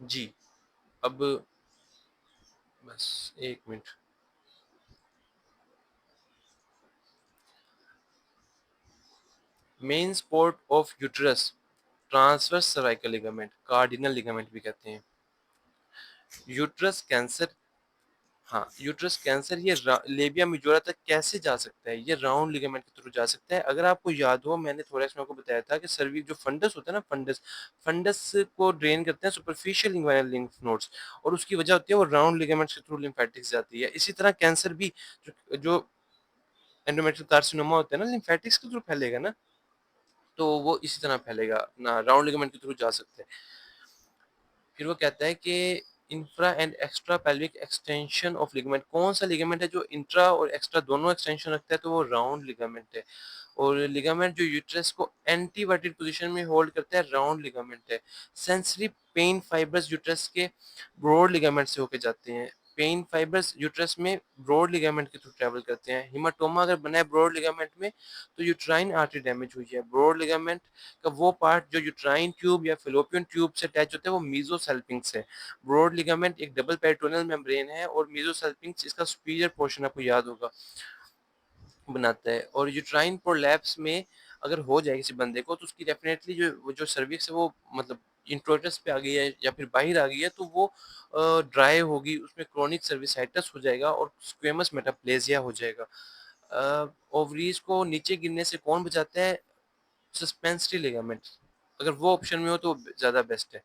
जी, अब बस 1 minute. Main support of uterus transverse cervical ligament, cardinal ligament भी कहते हैं। यूट्रस कैंसर, हाँ, यूट्रस कैंसर ये लेबिया मेजोरा तक कैसे जा सकता है? ये राउंड लिगामेंट के थ्रू जा सकता है। अगर आपको याद हो, मैंने थोड़ा इसमें आपको बताया था कि सर्वी जो फंडस होता है ना, फंडस फंडस को ड्रेन करते हैं सुपरफिशियल लिम्फेटिक लिम्फ नोड्स, और उसकी वजह होती है वो राउंड लिगामेंट्स के थ्रू लिम्फेटिक्स जाती है। इसी तरह कैंसर भी जो एंडोमेट्रियल कार्सिनोमा होता है ना, लिम्फेटिक्स के थ्रू फैलेगा ना, तो वो इसी तरह फैलेगा ना, राउंड लिगामेंट के थ्रू जा सकते हैं। फिर वो कहता है कि infra and extra pelvic extension of ligament, कौन सा लिगामेंट है जो इंट्रा और एक्स्ट्रा दोनों एक्सटेंशन रखता है? तो वो राउंड लिगामेंट है। और लिगामेंट जो यूट्रस को एंटीवर्टेड पोजीशन में होल्ड करता है, राउंड लिगामेंट है। सेंसरी पेन फाइबर्स यूट्रस के ब्रॉड लिगामेंट से होके जाते हैं। पेन फाइबर्स यूट्रस में ब्रॉड लिगामेंट के थ्रू ट्रेवल करते हैं। हिमाटोमा अगर बना है ब्रॉड लिगामेंट में, तो यूट्राइन आर्टरी डैमेज हुई है। ब्रॉड लिगामेंट का वो पार्ट जो यूट्राइन ट्यूब या फिलोपियन ट्यूब से अटैच होता है, वो मीजोसल्पिंक्स है। ब्रॉड लिगामेंट एक डबल पेरिटोनियल मेम्ब्रेन है, और मीजोसल्पिंक्स इसका सुपीरियर पोर्शन, आपको याद होगा, बनाता है। और यूट्राइन प्रोलैप्स में अगर हो जाए किसी बंदे को, तो उसकी डेफिनेटली जो सर्विक्स है वो मतलब इंट्रोइटस पे आ गई है या फिर बाहर आ गई है, तो वो ड्राई होगी, उसमें क्रोनिक सर्विसाइटिस हो जाएगा और स्क्वेमस मेटाप्लेजिया हो जाएगा। ओवरीज को नीचे गिरने से कौन बचाता है? Suspensory ligament. अगर वो ऑप्शन में हो तो ज़्यादा बेस्ट है।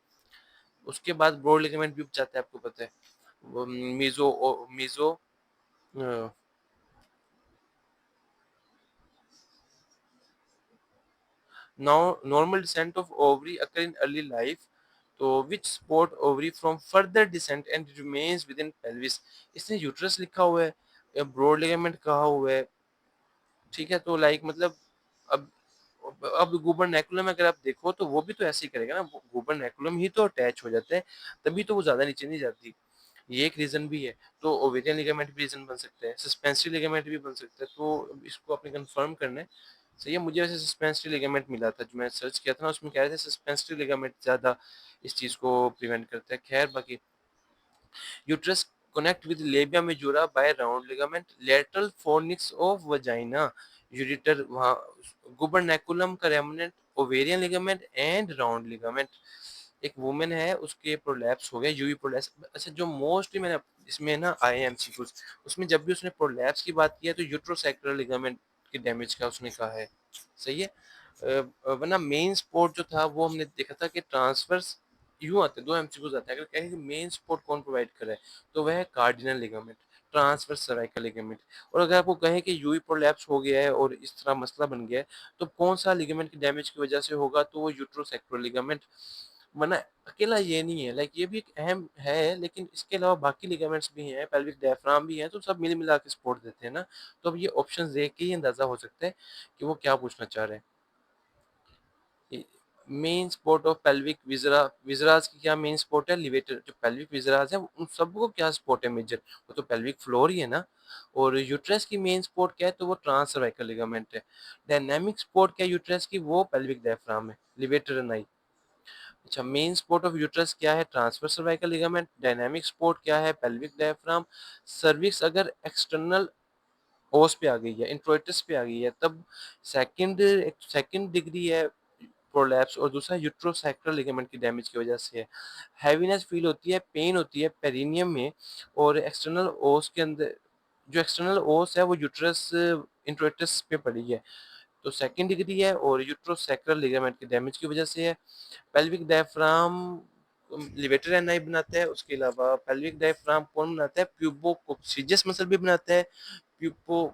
उसके बाद ब्रॉड लिगामेंट भी बचाता है, आपको पता है। वो meso Now, normal descent of ovary occur in early life, तो which support ovary from further descent and remains within pelvis। इसने यूट्रस लिखा हुआ है या ब्रॉड लिगामेंट कहा हुआ है, ठीक है, तो लाइक मतलब अब गुबरनैकुलम अगर आप देखो तो वो भी तो ऐसे ही करेगा ना, गुबरनैकुलम ही तो अटैच हो जाता है, तभी तो वो ज्यादा नीचे नहीं जाती। ये एक रीजन भी है। तो ओवेरियन लिगामेंट भी रीजन बन सकता है, सस्पेंसरी लिगामेंट भी बन सकता है, तो इसको आपने कंफर्म करना है। सही है, मुझे वैसे सस्पेंसरी लिगामेंट मिला था, जो मैं सर्च किया था ना, उसमें कह रहे थे सस्पेंसरी लिगामेंट ज्यादा इस चीज को प्रिवेंट करता है। खैर, बाकी uterus connect with labia majora by round ligament, lateral fornix of vagina, ureter, वहाँ गुबरनैकुलम का remnant, ovarian ligament and round ligament. एक वुमेन है, उसके प्रोलैप्स हो गया, यूवी प्रोलैप्स। अच्छा, जो मोस्टली मैंने इसमें ना आए एमसीक्यूज, उसमें जब भी उसने प्रोलैप्स की बात की है तो यूट्रोसैक्रल लिगामेंट के डैमेज का उसने कहा है। सही है। वरना मेन स्पोर्ट जो था वो हमने देखा था कि ट्रांसफर्स यूं आते हैं, दो एमसीक्यूज आते हैं। अगर कहें कि मेन सपोर्ट कौन प्रोवाइड कर रहा है, तो वह है cardinal ligament, transverse cervical ligament. और अगर आपको कहें कि यूवी प्रोलैप्स हो गया है और इस तरह मसला बन गया है, तो कौन सा लिगामेंट की डैमेज की वजह से होगा? तो वो यूट्रोसैक्रोल लिगामेंट। वरना अकेला ये नहीं है, लाइक ये भी एक अहम है, लेकिन इसके अलावा बाकी लिगामेंट्स भी हैं, पेल्विक डायफ्राम भी हैं, तो सब मिल मिला के सपोर्ट देते हैं ना। तो अब ये ऑप्शन देख के ही अंदाजा हो सकता है कि वो क्या पूछना चाह रहे हैं। मेन सपोर्ट ऑफ पेल्विक विजरा, विजरास की क्या मेन सपोर्ट है? लिवेटर। जो पेल्विक विजरास है उन सबको क्या सपोर्ट है मेजर? वो तो पेल्विक फ्लोर ही है ना। और यूट्रस की मेन सपोर्ट क्या है? तो वो ट्रांस सर्वाइकल लिगामेंट है। डायनामिक सपोर्ट क्या है यूट्रस की? वो पेल्विक डायफ्राम है, लिवेटर एंड आई। अच्छा, मेन सपोर्ट ऑफ यूट्रस क्या है? Transverse cervical ligament. Dynamic support क्या है? Pelvic diaphragm. सर्विक्स अगर एक्सटर्नल ओस पे आ गई है, इंट्रोइटस पे आ गई है, तब सेकंड डिग्री है प्रोलैप्स, और दूसरा यूट्रोसैक्रल लिगामेंट की डैमेज की वजह से है। हैवीनेस फील होती है, पेन होती है पेरिनियम में, और एक्सटर्नल ओस के अंदर, जो एक्सटर्नल ओस है वो यूट्रस इंट्रोइटस पे पड़ी है, तो सेकंड डिग्री है, और यूट्रोसैक्रल लिगामेंट की डैमेज की वजह से है। पेल्विक डायफ्राम लिवेटर एनाई बनाता है। उसके अलावा पेल्विक डायफ्राम कौन बनाता है? प्यूबोकोक्सीजियस मसल भी बनाता है, प्यूपो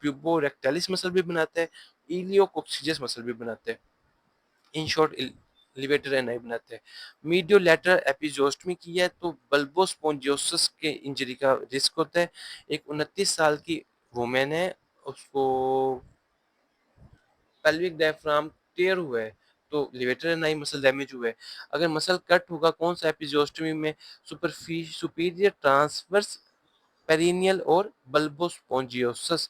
प्यूबोरेक्टालिस मसल भी बनाता है, इलियोकोक्सीजियस मसल भी बनाता है। इन शॉर्ट, लिवेटर एनाई बनाते हैं। मीडियो लेटरल एपिजोस्टमी की है तो बल्बोस्पोंजियोसिस के इंजरी का रिस्क होता है। एक 29 साल की वुमेन है, उसको पेल्विक डायफ्राम टेयर हुआ है, तो लिवेटर एनाई मसल डैमेज हुआ है। अगर मसल कट होगा कौन सा एपिजोस्टमी में? सुपीरियर ट्रांसवर्स पेरिनियल और बल्बोस्पोंजियोसिस।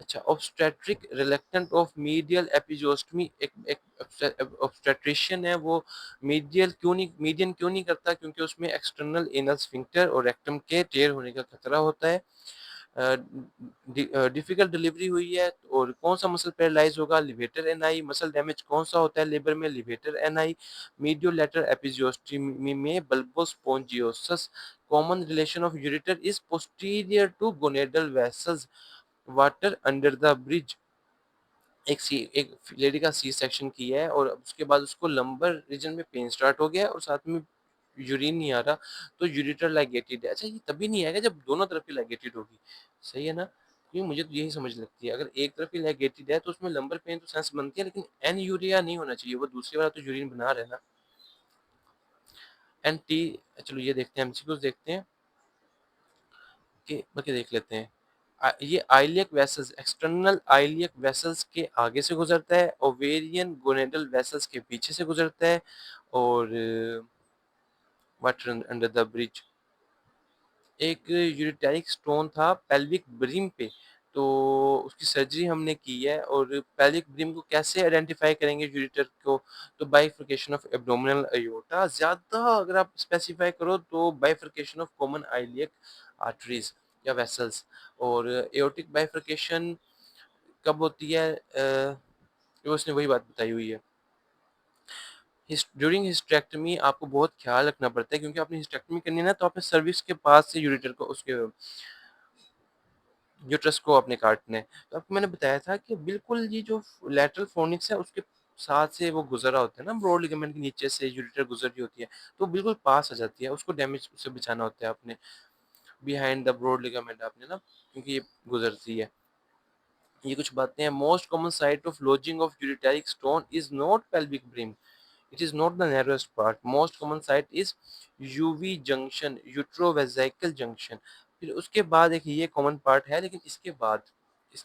अच्छा, ऑब्स्टेट्रिक रिलक्टेंट ऑफ मीडियल एपिजोस्टमी, एक ऑब्स्टेट्रिशियन है, वो मीडियन क्यों नहीं करता, क्योंकि उसमें एक्सटर्नल एनल स्फिंक्टर और रेक्टम के टेयर होने का खतरा होता है। डिफिकल्ट डिलीवरी हुई है और कौन सा मसल पैरालाइज होगा, लिवेटर एनआई। मसल डैमेज कौन सा होता है लेबर में, levator ani. Mediolateral episiotomy में bulbospongiosus. Common relation of ureter is posterior to gonadal vessels, water under the bridge. एक लेडी का सी सेक्शन किया है और उसके बाद उसको लंबर रीजन में पेन स्टार्ट हो गया और साथ में यूरिन नहीं आ रहा, तो यूरेटर लाइगेटेड है। अच्छा, ये तभी नहीं आएगा जब दोनों तरफ की लाइगेटेड होगी, सही है ना? क्योंकि मुझे तो यही समझ लगती है, अगर एक तरफ की लाइगेटेड है तो उसमें लंबर पेन तो सेंस बनती है, लेकिन एन यूरिया नहीं होना चाहिए, वो दूसरी वाला तो यूरिन बना रहा है ना। एन टी, चलो ये देखते हैं, एमसीक्यूज देखते हैं कि बाकी देख लेते हैं। ये iliac vessels, external iliac vessels के आगे से गुजरता है, ओवेरियन गोनेडल वेसल्स के पीछे से गुजरता है, और वाटर अंडर द ब्रिज। एक यूरिटेरिक स्टोन था पेल्विक ब्रिम पे, तो उसकी सर्जरी हमने की है। और पेल्विक ब्रिम को कैसे आइडेंटिफाई करेंगे यूरिटर को, तो बाइफर्केशन ऑफ एब्डोमिनल अयोर्टा। ज्यादा अगर आप स्पेसिफाई करो तो bifurcation of common iliac arteries या वेसल्स। और एओर्टिक बाइफर्केशन कब होती है, ये उसने वही बात बताई हुई है। ड्यूरिंग हिस्टेक्टमी आपको बहुत ख्याल रखना पड़ता है, क्योंकि आपने हिस्टेक्टमी करनी है ना, तो आपने सर्विक्स के पास से यूरिटर को, उसके यूट्रस को आपने काटना है। तो आपको मैंने बताया था कि बिल्कुल ये जो लैटरल फोर्निक्स है उसके साथ से वो गुजरा होता है ना, ब्रॉड लिगामेंट के नीचे से यूरिटर गुजर रही होती है, तो बिल्कुल पास आ जाती है, उसको डैमेज से बचाना होता है आपने, बिहाइंड द ब्रॉड लिगामेंट आपने ना, क्योंकि ये गुजरती है। ये कुछ बातें हैं। Most common site of lodging of ureteric stone is not pelvic brim, it is not the narrowest part. Most common site is UV junction, utrovesical junction। फिर उसके बाद एक ये कॉमन पार्ट है, लेकिन इसके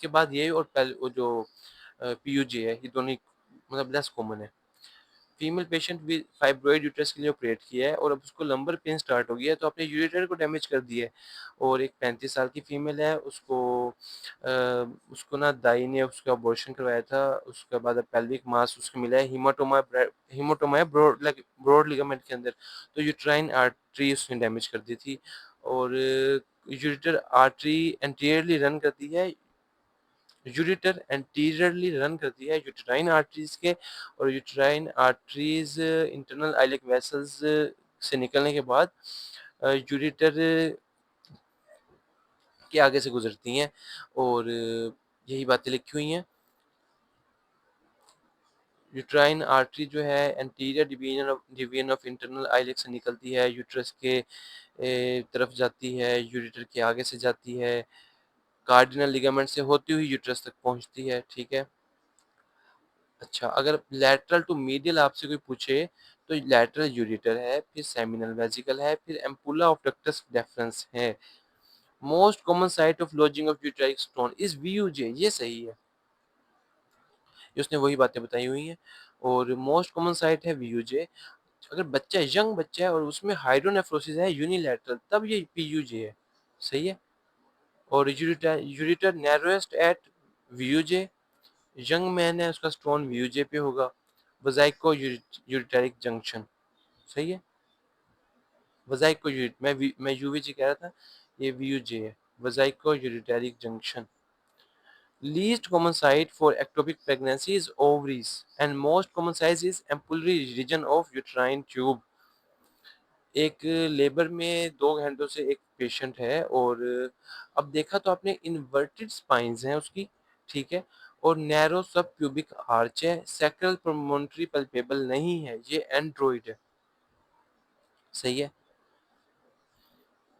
बाद ये और वो जो PUJ है, ये दोनों मतलब लेस कॉमन है। Female patient with fibroid uterus के लिए ऑपरेट किया है और अब उसको लंबर पेन स्टार्ट हो गया है, तो आपने यूरेटर को डैमेज कर दिया है। और एक 35 साल की फीमेल है, उसको ना दाई ने उसका अबॉर्शन करवाया था, उसके बाद अब पेल्विक मास उसको मिला है, हीमाटोमा है ब्रॉड लिगामेंट के अंदर, तो यूट्राइन आर्टरी उसने डैमेज कर दी थी। और यूरेटर आर्टरी एंटीरियरली रन करती है, यूरेटर एंटीरियरली रन करती है यूटेराइन आर्टरीज के, और uterine arteries internal iliac vessels से निकलने के बाद यूरेटर के आगे से गुजरती हैं। और यही बातें लिखी हुई हैं। यूट्राइन आर्टरी जो है anterior division of internal iliac से निकलती है, यूट्रस के तरफ जाती है, यूरेटर के आगे से जाती है, कार्डिनल लिगामेंट से होती हुई यूट्रस तक पहुंचती है, ठीक है। अच्छा, अगर लैटरल टू मीडियल आपसे कोई पूछे, तो लैटरल यूरेटर है, फिर सेमिनल वेसिकल है, फिर एम्पुला ऑफ डक्टस डेफरेंस है। Most common site of lodging of ureteric stone is VUJ, ये सही है, ये उसने वही बातें बताई हुई हैं। और मोस्ट कॉमन साइट है वीयूजे। अगर बच्चा यंग बच्चा है और उसमें हाइड्रोनेफ्रोसिस है यूनिलैटरल, तब ये पीयूजे है, सही है। और ureter narrowest at VUJ, young man है उसका स्टोन वीयूजे पे होगा। वजाइको यूरिटेरिक जंक्शन, सही है। वजाइको यूरिट, मैं यूवीजी कह रहा था, ये वीयूजे है, vesicoureteric junction. Least common site for ectopic pregnancy is ovaries and most common size is ampullary region of uterine tube. एक लेबर में 2 घंटों से एक पेशेंट है, और अब देखा तो आपने इन्वर्टेड स्पाइंस हैं उसकी, ठीक है, और नैरो सब प्यूबिक आर्च है, सैक्रल प्रोमोन्टरी पल्पेबल नहीं है, ये एंड्रॉइड है, सही है।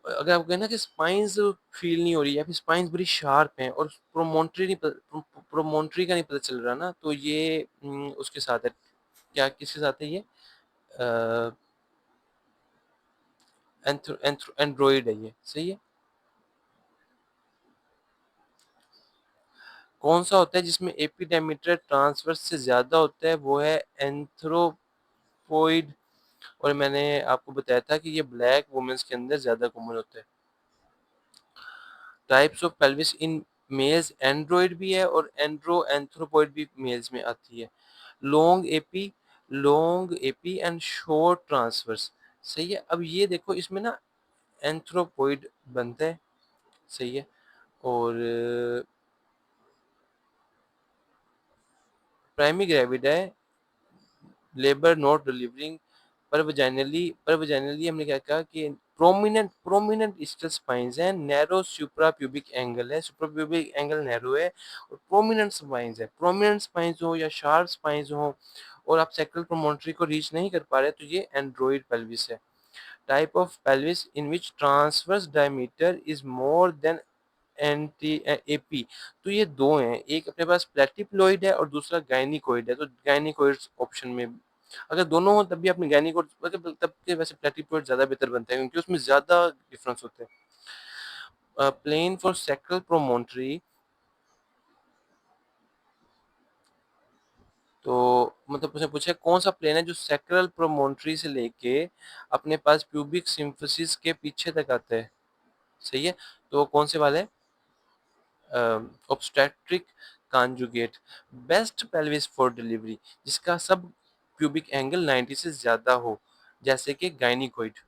अगर आप कहें ना कि स्पाइंस फील नहीं हो रही है, फिर स्पाइंस बड़ी शार्प हैं और प्रोमोन्टरी का नहीं पता चल रहा ना, तो ये उसके साथ है। क्या किसके साथ है ये, एंड्रॉइड है, ये सही है। कौन सा होता है जिसमें एपिडेमिटर ट्रांसवर्स से ज्यादा होता है, वो है एंथ्रोपोइड। और मैंने आपको बताया था कि ये ब्लैक वुमेन्स के अंदर ज्यादा कॉमन होता है। Types of pelvis in males Android भी है और एंथ्रोपॉइड भी मेल्स में आती है। Long AP long AP and short transverse, सही है। अब ये देखो इसमें ना एंथ्रोपॉइड बनता है, सही है। और प्राइमरी ग्रेविड है, लेबर नॉट डिलीवरिंग पर वजाइनली हमने क्या कहा कि प्रोमिनेंट स्टल स्पाइंस है, नैरो सुप्रा प्यूबिक एंगल है, सुप्रा प्यूबिक एंगल नैरो है, और प्रोमिनेंट स्पाइंस है। प्रोमिनेंट स्पाइंस हो या शार्प स्पाइंस हो और आप सैक्रल प्रोमोनटरी को रीच नहीं कर पा रहे तो ये एंड्रॉइड पेल्विस है। Type of pelvis in which transverse diameter is more than anti AP. तो ये दो हैं, एक अपने पास प्लेटिप्लॉइड है और दूसरा गायनिकोइड है। तो गायनिकोइड ऑप्शन में, अगर दोनों हो तब भी आपने गायनिकोइड, तब के वैसे प्लेटिप्लॉइड ज्यादा बेहतर बनता है क्योंकि उसमें ज्यादा डिफरेंस होते हैं। प्लेन फॉर सैक्रल प्रोमोनटरी, तो मतलब उसने पूछा कौन सा प्लेन है जो सैक्रल प्रोमोनटरी से लेके अपने पास प्यूबिक सिम्फिसिस के पीछे तक आता है, सही है। तो कौन से वाले, obstetric conjugate, best pelvis for delivery जिसका सब प्यूबिक एंगल 90 से ज्यादा हो, जैसे कि गायनिकोइड।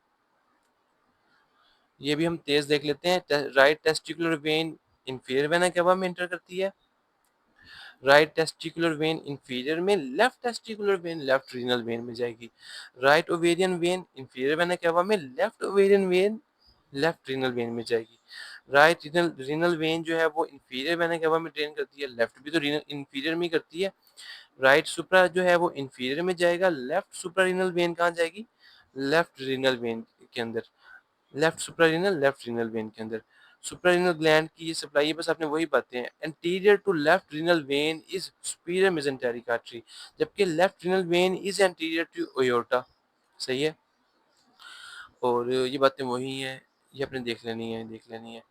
ये भी हम तेज देख लेते हैं। Right testicular vein inferior vena cava में एंटर करती है, राइट टेस्टिकुलर वेन इंफीरियर में, left testicular vein left renal vein में जाएगी। Right ovarian vein inferior vena cava में, left ovarian vein left renal vein में जाएगी। राइट रीनल रीनल वेन जो है वो इंफीरियर वेना केवा में ड्रेन करती है, लेफ्ट भी तो रीनल इंफीरियर में ही करती है। राइट सुप्रा जो है वो इंफीरियर में जाएगा, लेफ्ट सुप्रा रीनल वेन कहाँ जाएगी, लेफ्ट रीनल वेन के अंदर, लेफ्ट रीनल वेन के अंदर। सुप्रारीनल ग्लैंड की ये सप्लाई है, बस आपने वही बातें हैं। Anterior to left renal vein is superior mesenteric artery, जबकि left renal vein is anterior to aorta, सही है। और ये बातें वही हैं, ये आपने देख लेनी है।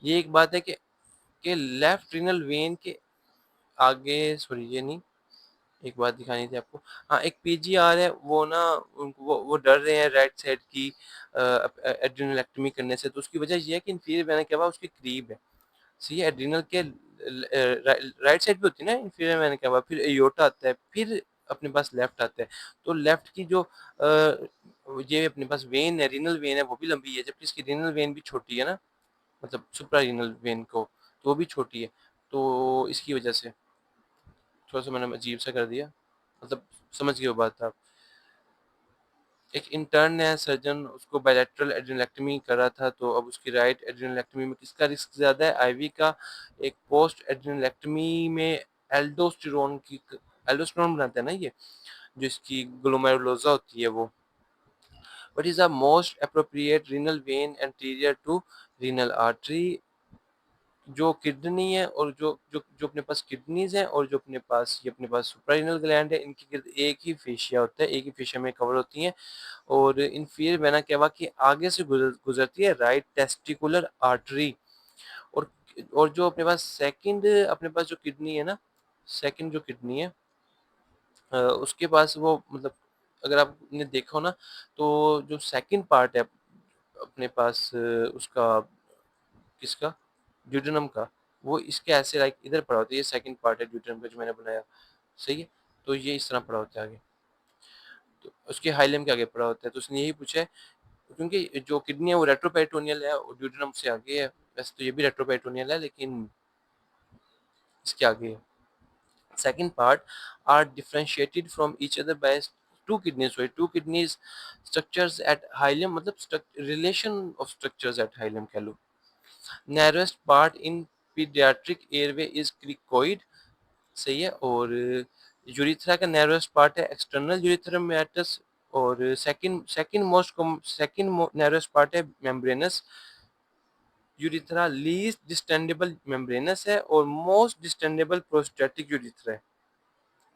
ये एक बात है कि लेफ्ट रीनल वेन के आगे, सॉरी ये नहीं, एक बात दिखानी थी आपको। हाँ, एक पीजीआर है वो ना, वो डर रहे हैं राइट साइड की एड्रेनलेक्टमी करने से। तो उसकी वजह ये है कि इंफीरियर वेना केवा उसके करीब है, सही है। एड्रिनल के राइट साइड पे होती है ना इंफीरियर वेना केवा, फिर एयोर्टा आता है, फिर अपने पास लेफ्ट आता है। तो लेफ्ट की जो ये अपने पास वेन है, रीनल वेन है, वो भी लंबी है, जबकि इसकी रीनल वेन भी छोटी है ना, मतलब सुप्रा रीनल वेन को, तो वो भी छोटी है। तो इसकी वजह से थोड़ा सा मैंने अजीब सा कर दिया, मतलब समझ गए वो बात आप। एक इंटर्न है सर्जन, उसको बायलैटरल एड्रेनलेक्टमी करा था, तो अब उसकी राइट एड्रेनलेक्टमी में किसका रिस्क ज़्यादा है, आईवी का। एक पोस्ट एड्रेनलेक्टमी में एल्डोस्टेरोन बनाता है ना ये, जो इसकी ग्लोमेरुलोसा होती है वो। What is the most appropriate renal vein anterior to renal artery, जो किडनी है और जो जो जो अपने पास किडनीज है और जो अपने पास ये अपने पास सुप्रारीनल ग्लैंड है, इनकी एक ही फेशिया होता है, एक ही फेशिया में कवर होती हैं। और इंफीरियर वेना केवा की आगे से गुजरती है राइट टेस्टिकुलर आर्टरी। और और जो अपने पास सेकंड, अपने पास जो किडनी है ना, सेकंड जो किडनी है, उसके पास वो मतलब, अगर आपने देखा हो ना, तो जो सेकंड पार्ट है अपने पास उसका, किसका, ड्यूडेनम का, वो इसके ऐसे लाइक इधर पड़ा होता है। ये सेकंड पार्ट है ड्यूडेनम का जो मैंने बनाया, सही है। तो ये इस तरह पड़ा होता है आगे, तो उसके हाइलम के आगे पड़ा होता है। तो उसने यही पूछा है, क्योंकि जो किडनी है वो रेट्रोपेरिटोनियल है और ड्यूडेनम से आगे है। वैसे तो ये भी रेट्रोपेरिटोनियल है लेकिन इसके आगे है। Second part are differentiated from each other by two kidneys structures at hilum, मतलब relation of structures at hilum कह लो। Narrowest part in paediatric airway is cricoid, सही है। और यूरिथ्रा का नैरोएस्ट पार्ट है एक्सटर्नल यूरिथ्रम मेटस। और second narrowest part है membranous urethra, least distensible membranous है, और मोस्ट डिस्टेंडेबल प्रोस्टेटिक यूरिथ्रा है।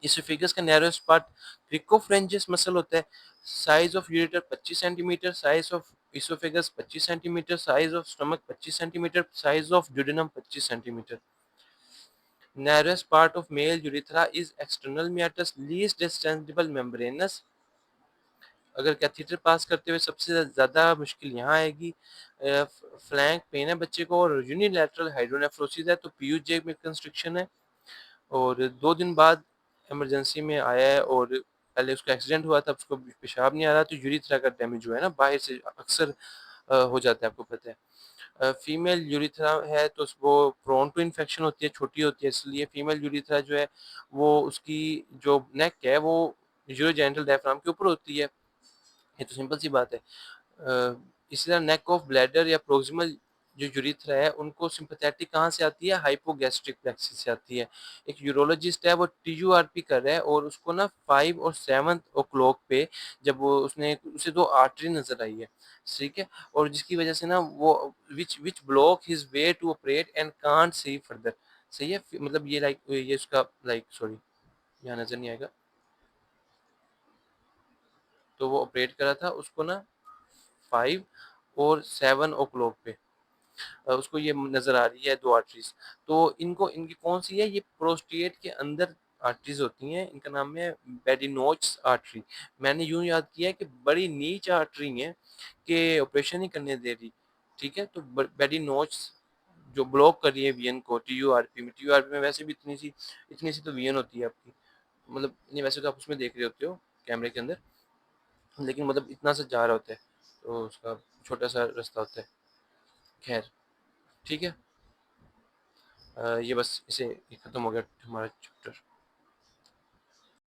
इसोफेगस का नैरोएस्ट पार्ट क्रिकोफ्रेंजियस मसल होता है। Size of ureter 25 centimetre, size of oesophagus 25 centimetre, size of stomach 25 centimetre, size of duodenum 25 centimetre. Narrowest part of male urethra is external meatus, least extendable membranous, अगर catheter पास करते हुए सबसे ज़्यादा मुश्किल यहाँ आएगी फ्लैंक पेन है बच्चे को और यूनिलैटरल हाइड्रोनेफ्रोसिस है, तो पीयूष में कंस्ट्रिक्शन है और 2 दिन बाद इमरजेंसी में आया है और पहले उसका एक्सीडेंट हुआ था, उसको पेशाब नहीं आ रहा, तो यूरिथ्रा का डैमेज हुआ है ना, बाहर से अक्सर हो जाता है, आपको पता है। फीमेल यूरिथ्रा है तो वो प्रोन टू इन्फेक्शन होती है, छोटी होती है, इसलिए फीमेल यूरिथ्रा जो है वो उसकी जो नेक है वो यूरोजेनिटल डायफ्राम के ऊपर होती है। ये तो सिंपल सी बात है। इसी तरह नेक ऑफ ब्लैडर या प्रोक्सिमल जो यूरिथ्रा है उनको सिंपैथेटिक कहाँ से आती है, हाइपोगैस्ट्रिक प्लेक्सिस से आती है। एक यूरोलॉजिस्ट है वो टीयूआरपी कर रहा है और उसको ना 5 और 7 ओ क्लॉक पे जब वो उसने उसे 2 आर्टरी नजर आई है, ठीक है, और जिसकी वजह से ना वो which block his way to operate and can't see further. सही है, मतलब ये लाइक ये उसका लाइक सॉरी यहाँ नजर नहीं आएगा, तो वो ऑपरेट करा था उसको ना 5 और 7 ओ क्लॉक पे उसको ये नजर आ रही है 2 आर्टरीज। तो इनको इनकी कौन सी है, ये प्रोस्टेट के अंदर आर्टरीज होती हैं, इनका नाम है बेडिनोच आर्टरी। मैंने यूं याद किया है कि बड़ी नीच आर्टरी है कि ऑपरेशन ही करने दे रही, ठीक है, तो बेडिनोच जो ब्लॉक कर रही है वीएन को टीयूआरपी में। टीयूआरपी में वैसे भी इतनी सी तो वीएन होती है आपकी, मतलब नहीं वैसे तो आप उसमें देख रहे होते हो कैमरे के अंदर, लेकिन मतलब इतना सा जा रहा होता है तो उसका छोटा सा रास्ता होता है। खैर, ठीक है, ये बस इसे ये खत्म हो गया हमारा चैप्टर।